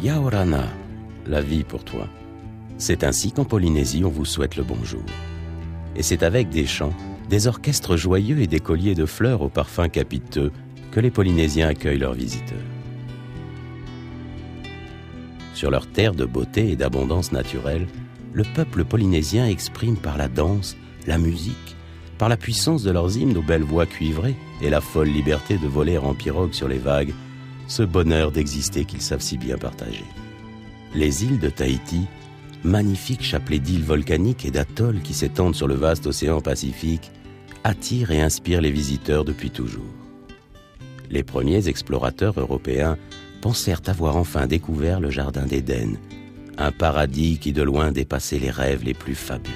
Yaorana, la vie pour toi. C'est ainsi qu'en Polynésie, on vous souhaite le bonjour. Et c'est avec des chants, des orchestres joyeux et des colliers de fleurs au parfum capiteux que les Polynésiens accueillent leurs visiteurs. Sur leur terre de beauté et d'abondance naturelle, le peuple polynésien exprime par la danse, la musique, par la puissance de leurs hymnes aux belles voix cuivrées et la folle liberté de voler en pirogue sur les vagues, ce bonheur d'exister qu'ils savent si bien partager. Les îles de Tahiti, magnifiques chapelets d'îles volcaniques et d'atolls qui s'étendent sur le vaste océan Pacifique, attirent et inspirent les visiteurs depuis toujours. Les premiers explorateurs européens pensèrent avoir enfin découvert le jardin d'Éden, un paradis qui de loin dépassait les rêves les plus fabuleux.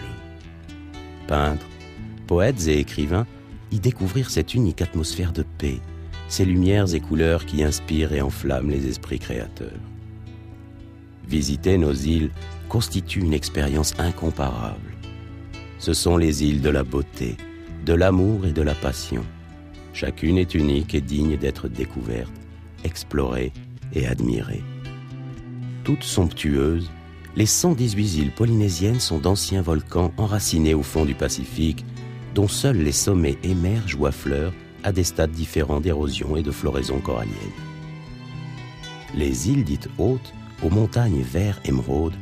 Peintres, poètes et écrivains y découvrirent cette unique atmosphère de paix, ces lumières et couleurs qui inspirent et enflamment les esprits créateurs. Visiter nos îles constitue une expérience incomparable. Ce sont les îles de la beauté, de l'amour et de la passion. Chacune est unique et digne d'être découverte, explorée et admirée. Toutes somptueuses, les 118 îles polynésiennes sont d'anciens volcans enracinés au fond du Pacifique, dont seuls les sommets émergent ou affleurent à des stades différents d'érosion et de floraison corallienne. Les îles dites hautes, aux montagnes vert émeraude,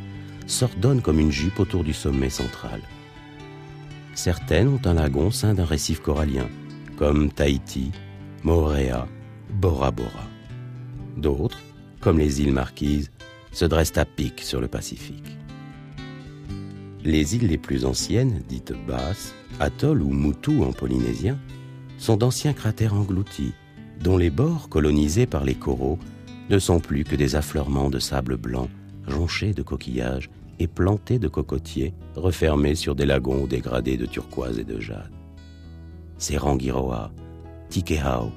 s'ordonnent comme une jupe autour du sommet central. Certaines ont un lagon ceint d'un récif corallien, comme Tahiti, Moorea, Bora Bora. D'autres, comme les îles Marquises, se dressent à pic sur le Pacifique. Les îles les plus anciennes, dites basses, atolls ou mutu en polynésien, sont d'anciens cratères engloutis, dont les bords, colonisés par les coraux, ne sont plus que des affleurements de sable blanc, jonchés de coquillages et plantés de cocotiers, refermés sur des lagons dégradés de turquoise et de jade. C'est Rangiroa, Tikehau,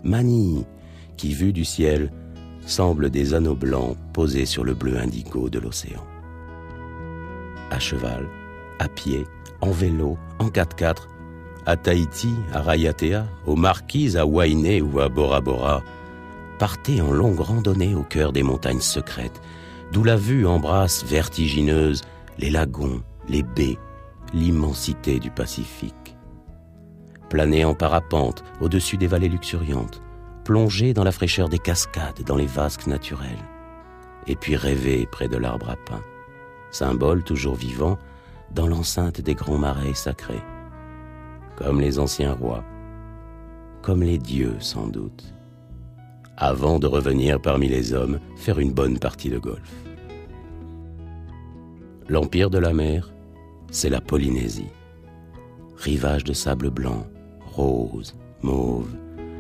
Mani, qui, vus du ciel, semblent des anneaux blancs posés sur le bleu indigo de l'océan. À cheval, à pied, en vélo, en 4x4, à Tahiti, à Raiatea, aux Marquises, à Wainé ou à Bora Bora, partez en longue randonnée au cœur des montagnes secrètes, d'où la vue embrasse vertigineuse les lagons, les baies, l'immensité du Pacifique. Planez en parapente au-dessus des vallées luxuriantes, plongez dans la fraîcheur des cascades dans les vasques naturels, et puis rêvez près de l'arbre à pin, symbole toujours vivant dans l'enceinte des grands marais sacrés. Comme les anciens rois, comme les dieux sans doute, avant de revenir parmi les hommes faire une bonne partie de golf. L'empire de la mer, c'est la Polynésie. Rivage de sable blanc, rose, mauve,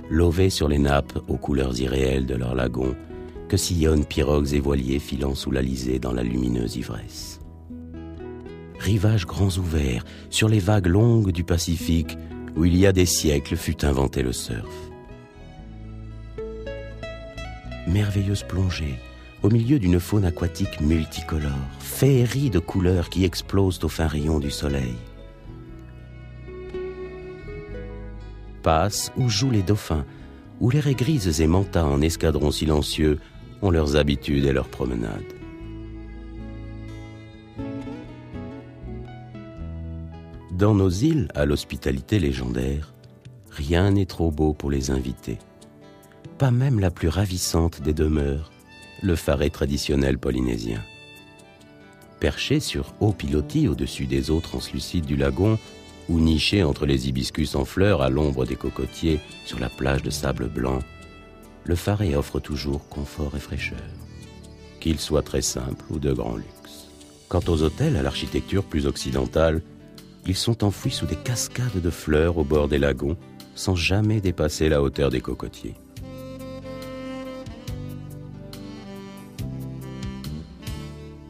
lovés sur les nappes aux couleurs irréelles de leurs lagons, que sillonnent pirogues et voiliers filant sous l'alizé dans la lumineuse ivresse. Rivages grands ouverts sur les vagues longues du Pacifique où il y a des siècles fut inventé le surf. Merveilleuse plongée au milieu d'une faune aquatique multicolore, féerie de couleurs qui explosent aux fins rayons du soleil. Passent où jouent les dauphins, où les raies grises et mantas en escadrons silencieux ont leurs habitudes et leurs promenades. Dans nos îles, à l'hospitalité légendaire, rien n'est trop beau pour les invités. Pas même la plus ravissante des demeures, le pharé traditionnel polynésien. Perché sur haut pilotis au-dessus des eaux translucides du lagon, ou niché entre les hibiscus en fleurs à l'ombre des cocotiers sur la plage de sable blanc, le pharé offre toujours confort et fraîcheur, qu'il soit très simple ou de grand luxe. Quant aux hôtels à l'architecture plus occidentale, ils sont enfouis sous des cascades de fleurs au bord des lagons, sans jamais dépasser la hauteur des cocotiers.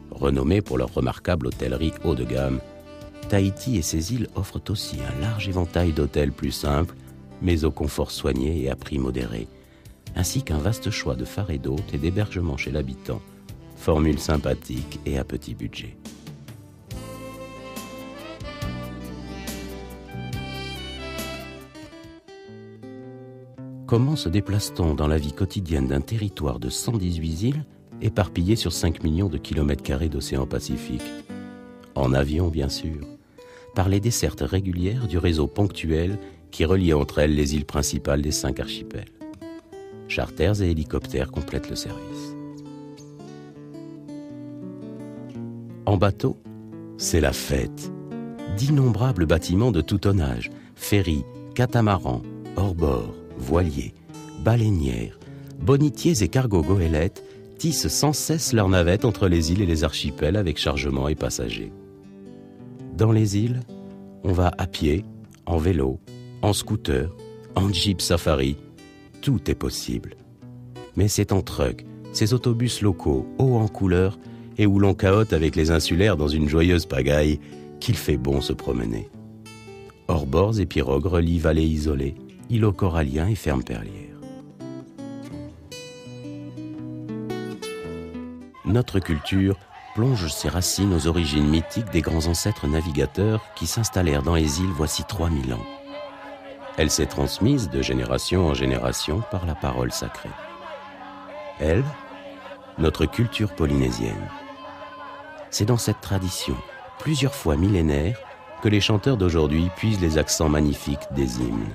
Renommés pour leur remarquable hôtellerie haut de gamme, Tahiti et ses îles offrent aussi un large éventail d'hôtels plus simples, mais au confort soigné et à prix modéré, ainsi qu'un vaste choix de pharés d'hôtes et d'hébergements chez l'habitant, formule sympathique et à petit budget. Comment se déplace-t-on dans la vie quotidienne d'un territoire de 118 îles éparpillés sur 5 millions de kilomètres carrés d'océan Pacifique. En avion, bien sûr, par les dessertes régulières du réseau ponctuel qui relie entre elles les îles principales des 5 archipels. Charters et hélicoptères complètent le service. En bateau, c'est la fête. D'innombrables bâtiments de tout tonnage, ferries, catamarans, hors-bord, voiliers, baleinières, bonnetiers et cargos goélettes tissent sans cesse leurs navettes entre les îles et les archipels avec chargement et passagers. Dans les îles, on va à pied, en vélo, en scooter, en jeep safari, tout est possible. Mais c'est en truck, ces autobus locaux, hauts en couleur, et où l'on cahote avec les insulaires dans une joyeuse pagaille, qu'il fait bon se promener. Hors-bords et pirogues relient vallées isolées, îlots coralliens et fermes perlières. Notre culture plonge ses racines aux origines mythiques des grands ancêtres navigateurs qui s'installèrent dans les îles voici 3000 ans. Elle s'est transmise de génération en génération par la parole sacrée. Elle, notre culture polynésienne. C'est dans cette tradition, plusieurs fois millénaire, que les chanteurs d'aujourd'hui puisent les accents magnifiques des hymnes.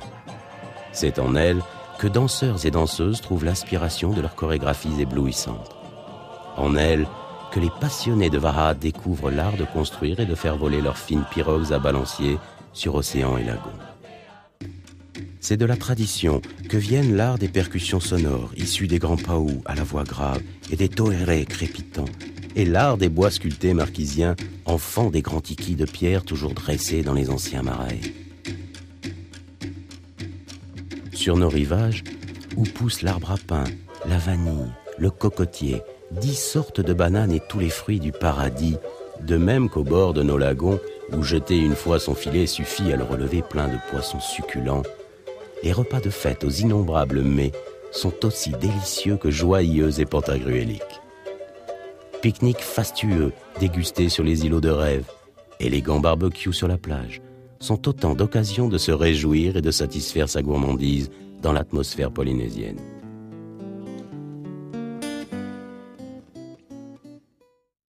C'est en elle que danseurs et danseuses trouvent l'inspiration de leurs chorégraphies éblouissantes. En elle que les passionnés de Vaha découvrent l'art de construire et de faire voler leurs fines pirogues à balancier sur océan et lagons. C'est de la tradition que viennent l'art des percussions sonores, issues des grands paous à la voix grave et des toérés crépitants, et l'art des bois sculptés marquisiens, enfants des grands tikis de pierre toujours dressés dans les anciens marais. Sur nos rivages, où poussent l'arbre à pain, la vanille, le cocotier, 10 sortes de bananes et tous les fruits du paradis, de même qu'au bord de nos lagons, où jeter une fois son filet suffit à le relever plein de poissons succulents, les repas de fête aux innombrables mets sont aussi délicieux que joyeux et pantagruéliques. Pique-nique fastueux dégustés sur les îlots de rêve, élégants barbecues sur la plage, sont autant d'occasions de se réjouir et de satisfaire sa gourmandise dans l'atmosphère polynésienne.